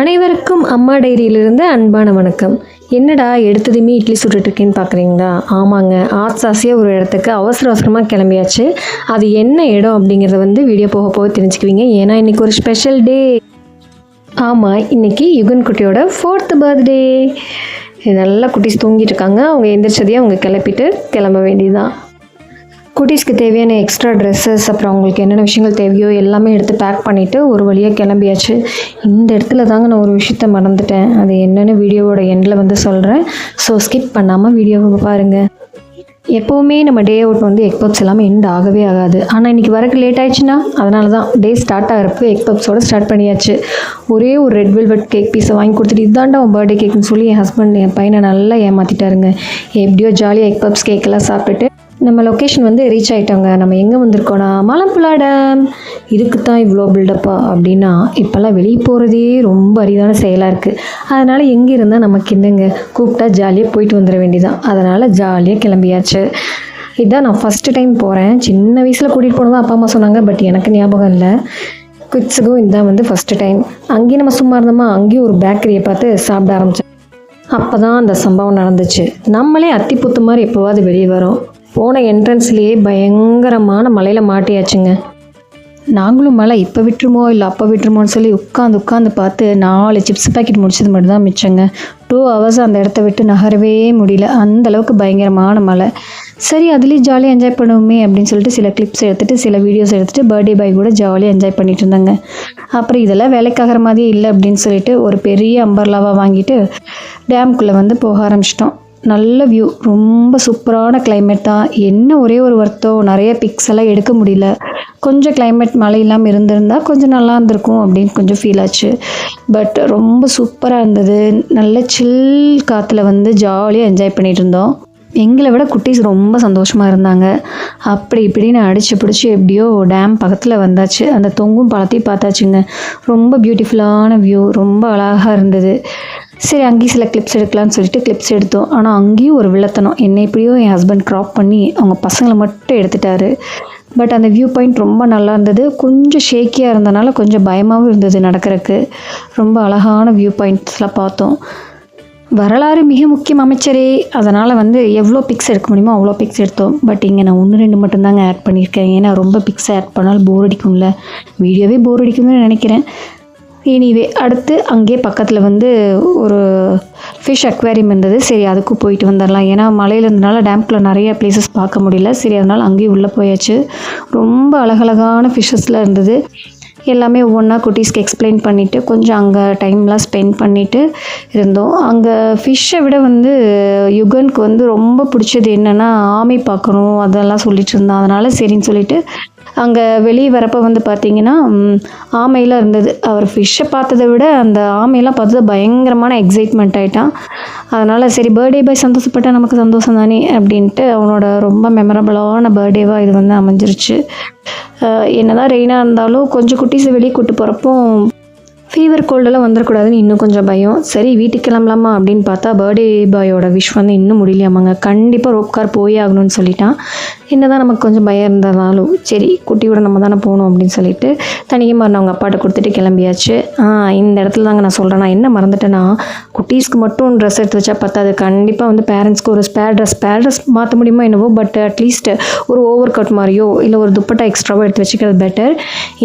அனைவருக்கும் அம்மா டைரியிலிருந்து அன்பான வணக்கம். என்னடா எடுத்ததுமே இட்லி சுட்டுட்ருக்கேன்னு பார்க்குறீங்களா? ஆமாங்க, ஆசையாக ஒரு இடத்துக்கு அவசரமாக கிளம்பியாச்சு. அது என்ன இடம் அப்படிங்கிறத வீடியோ போக போக தெரிஞ்சுக்குவீங்க. ஏன்னா இன்றைக்கி ஒரு ஸ்பெஷல் டே. ஆமாம், இன்றைக்கி யுகன் குட்டியோட 4th பர்த்டே. நல்லா குட்டீஸ் தூங்கிட்டு இருக்காங்க. அவங்க எந்திரிச்சதையே அவங்க கிளம்ப வேண்டியதுதான். குட்டீஸ்க்கு தேவையான எக்ஸ்ட்ரா ட்ரெஸ்ஸஸ், அப்புறம் அவங்களுக்கு என்னென்ன விஷயங்கள் தேவையோ எல்லாமே எடுத்து பேக் பண்ணிவிட்டு ஒரு வழியாக கிளம்பியாச்சு. இந்த இடத்துல தாங்க நான் ஒரு விஷயத்த மறந்துட்டேன். அது என்னென்னு வீடியோவோட எண்டில் சொல்கிறேன். ஸோ ஸ்கிப் பண்ணாமல் வீடியோவை பாருங்கள். எப்போவுமே நம்ம டே அவுட் எக் பப்ஸ் எல்லாமே எண்ட் ஆகவே ஆகாது. ஆனால் இன்றைக்கி வரக்கு லேட் ஆகிடுச்சுன்னா அதனால தான் டே ஸ்டார்ட் ஆகிறப்போ எக் பப்ஸோடு ஸ்டார்ட் பண்ணியாச்சு. ஒரே ஒரு ரெட் வெல்வெட் கேக் பீஸை வாங்கி கொடுத்துட்டு இதாண்டா உன் பர்த்டே கேக்குன்னு சொல்லி என் ஹஸ்பண்ட் என் பையனை நல்லா ஏமாற்றிட்டாருங்க. எப்படியோ ஜாலியாக எக் பப்ஸ் கேக்கெல்லாம் சாப்பிட்டுட்டு நம்ம லொக்கேஷன் ரீச் ஆகிட்டோங்க. நம்ம எங்கே வந்திருக்கோன்னா மலம்புழா டேம். இதுக்கு தான் இவ்வளோ பில்டப்பா அப்படின்னா இப்போல்லாம் வெளியே போகிறதே ரொம்ப அரிதான செயலாக இருக்குது. அதனால் எங்கே இருந்தால் நமக்கு என்னங்க, கூப்பிட்டா ஜாலியாக போயிட்டு வந்துட வேண்டியதான். அதனால் ஜாலியாக கிளம்பியாச்சு. இதுதான் நான் ஃபஸ்ட்டு டைம் போகிறேன். சின்ன வயசில் கூட்டிகிட்டு போனதான் அப்பா அம்மா சொன்னாங்க. பட் எனக்கு ஞாபகம் இல்லை. கிட்ஸுக்கும் இதுதான் ஃபஸ்ட்டு டைம். அங்கேயும் நம்ம சும்மா இருந்தோமா, அங்கேயும் ஒரு பேக்கரியை பார்த்து சாப்பிட ஆரம்பித்தேன். அப்போ தான் அந்த சம்பவம் நடந்துச்சு. நம்மளே அத்திப்புத்து மாதிரி எப்போவாது வெளியே வரோம். போன என்ட்ரன்ஸ்லேயே பயங்கரமான மலையில் மாட்டியாச்சுங்க. நாங்களும் மழை இப்போ விட்டுருமோ இல்லை அப்போ விட்டுருமோன்னு சொல்லி உட்காந்து பார்த்து 4 சிப்ஸ் பேக்கெட் முடிச்சது மட்டும் தான் மிச்சங்க. 2 ஹவர்ஸ் அந்த இடத்த விட்டு நகரவே முடியல. அந்தளவுக்கு பயங்கரமான மழை. சரி, அதுலேயும் ஜாலியாக என்ஜாய் பண்ணுவோமே அப்படின்னு சொல்லிட்டு சில கிளிப்ஸ் எடுத்துகிட்டு சில வீடியோஸ் எடுத்துகிட்டு பர்த்டே பாய் கூட ஜாலியாக என்ஜாய் பண்ணிட்டு இருந்தாங்க. அப்புறம் இதெல்லாம் வேலைக்காகிற மாதிரியே இல்லை அப்படின்னு சொல்லிட்டு ஒரு பெரிய அம்பர்லாவாக வாங்கிட்டு டேம்குள்ளே போக ஆரம்பிச்சிட்டோம். நல்ல வியூ, ரொம்ப சூப்பரான கிளைமேட் தான். என்ன ஒரே ஒரு வருத்தம், நிறைய பிக்ஸ் எல்லாம் எடுக்க முடியல. கொஞ்சம் கிளைமேட் மழை இல்லாமல் இருந்திருந்தால் கொஞ்சம் நல்லா இருந்திருக்கும் அப்படின்னு கொஞ்சம் ஃபீல் ஆச்சு. பட் ரொம்ப சூப்பராக இருந்தது. நல்ல சில் காற்றுல ஜாலியாக என்ஜாய் பண்ணிகிட்டு இருந்தோம். எங்களை விட குட்டீஸ் ரொம்ப சந்தோஷமாக இருந்தாங்க. அப்படி இப்படின்னு அடித்து பிடிச்சி எப்படியோ டேம் பக்கத்தில் வந்தாச்சு. அந்த தொங்கும் பாலத்தையும் பார்த்தாச்சுங்க. ரொம்ப பியூட்டிஃபுல்லான வியூ, ரொம்ப அழகாக இருந்தது. சரி, அங்கேயும் சில கிளிப்ஸ் எடுக்கலான்னு சொல்லிட்டு கிளிப்ஸ் எடுத்தோம். ஆனால் அங்கேயும் ஒரு வில்லத்தனம். என்னை எப்படியோ என் ஹஸ்பண்ட் க்ராப் பண்ணி அவங்க பசங்களை மட்டும் எடுத்துட்டாரு. பட் அந்த வியூ பாயிண்ட் ரொம்ப நல்லா இருந்தது. கொஞ்சம் ஷேக்கியாக இருந்தனால கொஞ்சம் பயமாகவும் இருந்தது நடக்கிறதுக்கு. ரொம்ப அழகான வியூ பாயிண்ட்ஸ்லாம் பார்த்தோம். வரலாறு மிக முக்கியம் அமைச்சரே. அதனால் எவ்வளோ பிக்ஸ் எடுக்க முடியுமோ அவ்வளோ பிக்ஸ் எடுத்தோம். பட் இங்கே நான் 1-2 மட்டும்தாங்க ஆட் பண்ணியிருக்கேன். ஏன்னா ரொம்ப பிக்ஸை ஆட் பண்ணாலும் போர் அடிக்கும்ல, வீடியோவே போர் அடிக்கும்னு நினைக்கிறேன். எனிவே, அடுத்து அங்கேயே பக்கத்தில் ஒரு ஃபிஷ் அக்வேரியம் இருந்தது. சரி, அதுக்கும் போயிட்டு வந்துடலாம். ஏன்னா மலையில் இருந்தனால டேம்குள்ளே நிறைய பிளேசஸ் பார்க்க முடியல. சரி, அதனால் அங்கேயும் உள்ளே போயாச்சு. ரொம்ப அழகழகான ஃபிஷ்ஷஸ்லாம் இருந்தது. எல்லாமே ஒவ்வொன்றா குட்டீஸ்க்கு எக்ஸ்பிளைன் பண்ணிவிட்டு கொஞ்சம் அங்கே டைம்லாம் ஸ்பெண்ட் பண்ணிவிட்டு இருந்தோம். அங்கே ஃபிஷ்ஷை விட யுகனுக்கு ரொம்ப பிடிச்சது என்னென்னா ஆமை பார்க்கணும், அதெல்லாம் சொல்லிட்டு இருந்தான். அதனால் சரின்னு சொல்லிட்டு அங்கே வெளியே வரப்போ பார்த்திங்கன்னா ஆமையெல்லாம் இருந்தது. அவர் ஃபிஷ்ஷை பார்த்ததை விட அந்த ஆமையெல்லாம் பார்த்தது பயங்கரமான எக்ஸைட்மெண்ட் ஆகிட்டான். அதனால் சரி, பர்த்டே பாய் சந்தோஷப்பட்டால் நமக்கு சந்தோஷம் தானே அப்படின்ட்டு அவனோட ரொம்ப மெமரபிளான பர்த்டேவாக இது அமைஞ்சிருச்சு. என்னதான் ரெயினாக இருந்தாலும் கொஞ்சம் குட்டீஸை வெளியே கூட்டு போகிறப்போ ஃபீவர் கோல்டெல்லாம் வந்துடக்கூடாதுன்னு இன்னும் கொஞ்சம் பயம். சரி, வீட்டுக்கு கிளம்பலாமா அப்படின்னு பார்த்தா பர்த்டே பாயோட விஷ் இன்னும் முடியலையாமாங்க. கண்டிப்பாக ரோப் கார் போயே ஆகணும்னு சொல்லிட்டான். என்னதான் நமக்கு கொஞ்சம் பயம் இருந்ததாலும் சரி, குட்டியோட நம்ம தானே போகணும் அப்படின்னு சொல்லிட்டு தனியாக அவங்க அப்பாட்ட கொடுத்துட்டு கிளம்பியாச்சு. இந்த இடத்துல தாங்க நான் சொல்கிறேன், நான் என்ன மறந்துட்டேன்னா, குட்டீஸ்க்கு மட்டும் ட்ரெஸ் எடுத்து வச்சா பத்தாது. கண்டிப்பாக பேரண்ட்ஸ்க்கு ஒரு ஸ்பேர் ட்ரெஸ் மாற்ற முடியுமோ என்னவோ, பட் அட்லீஸ்ட் ஒரு ஓவர் கட் மாதிரியோ இல்லை ஒரு துப்பட்டா எக்ஸ்ட்ராவோ எடுத்து வச்சுக்கிறது பெட்டர்.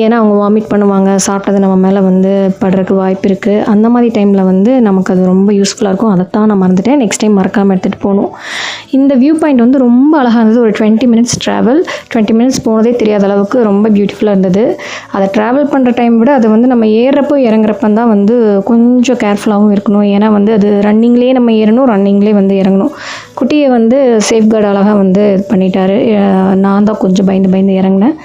ஏன்னா அவங்க வாமிட் பண்ணுவாங்க, சாப்பிட்டது நம்ம மேலே படுறதுக்கு வாய்ப்பு இருக்குது. அந்த மாதிரி டைமில் நமக்கு அது ரொம்ப யூஸ்ஃபுல்லாக இருக்கும். அதைத்தான் நான் மறந்துட்டேன். நெக்ஸ்ட் டைம் மறக்காமல் எடுத்துகிட்டு போகணும். இந்த வியூ பாயிண்ட் ரொம்ப அழகாக இருந்தது. ஒரு 20 மினிட்ஸ் ட்ராவல். 20 மினிட்ஸ் போனதே தெரியாத அளவுக்கு ரொம்ப பியூட்டிஃபுல்லாக இருந்தது. அதை ட்ராவல் பண்ணுற டைம் விட அது நம்ம ஏறுறப்போ இறங்குறப்ப தான் கொஞ்சம் கேர்ஃபுல்லாகவும் இருக்கணும். ஏன்னா அது ரன்னிங்லேயே நம்ம ஏறணும், ரன்னிங்லேயே இறங்கணும். குட்டியை சேஃப்கார்டு அழகாக இது பண்ணிட்டாரு. நான் தான் கொஞ்சம் பயந்து இறங்கினேன்.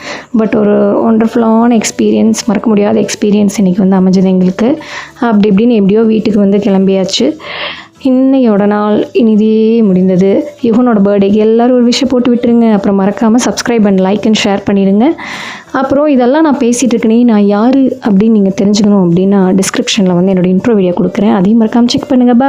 பட் ஒரு ஒண்டர்ஃபுல்லான எக்ஸ்பீரியன்ஸ், மறக்க முடியாத எக்ஸ்பீரியன்ஸ் இன்றைக்கி அமைஞ்சது எங்களுக்கு. அப்படி இப்படின்னு எப்படியோ வீட்டுக்கு கிளம்பியாச்சு. இன்னையோட நாள் இனிதே முடிந்தது. யுகனோட பர்த்டேக்கு எல்லோரும் ஒரு விஷயம் போட்டு விட்டுருங்க. அப்புறம் மறக்காமல் subscribe and like and share பண்ணிடுங்க. அப்புறம் இதெல்லாம் நான் பேசிகிட்டு இருக்கேனே, நான் யார் அப்படின்னு நீங்கள் தெரிஞ்சுக்கணும் அப்படின்னா டிஸ்கிரிப்ஷனில் என்னோடய இன்ட்ரோ வீடியோ கொடுக்குறேன். அதையும் மறக்காமல் செக் பண்ணுங்கள்.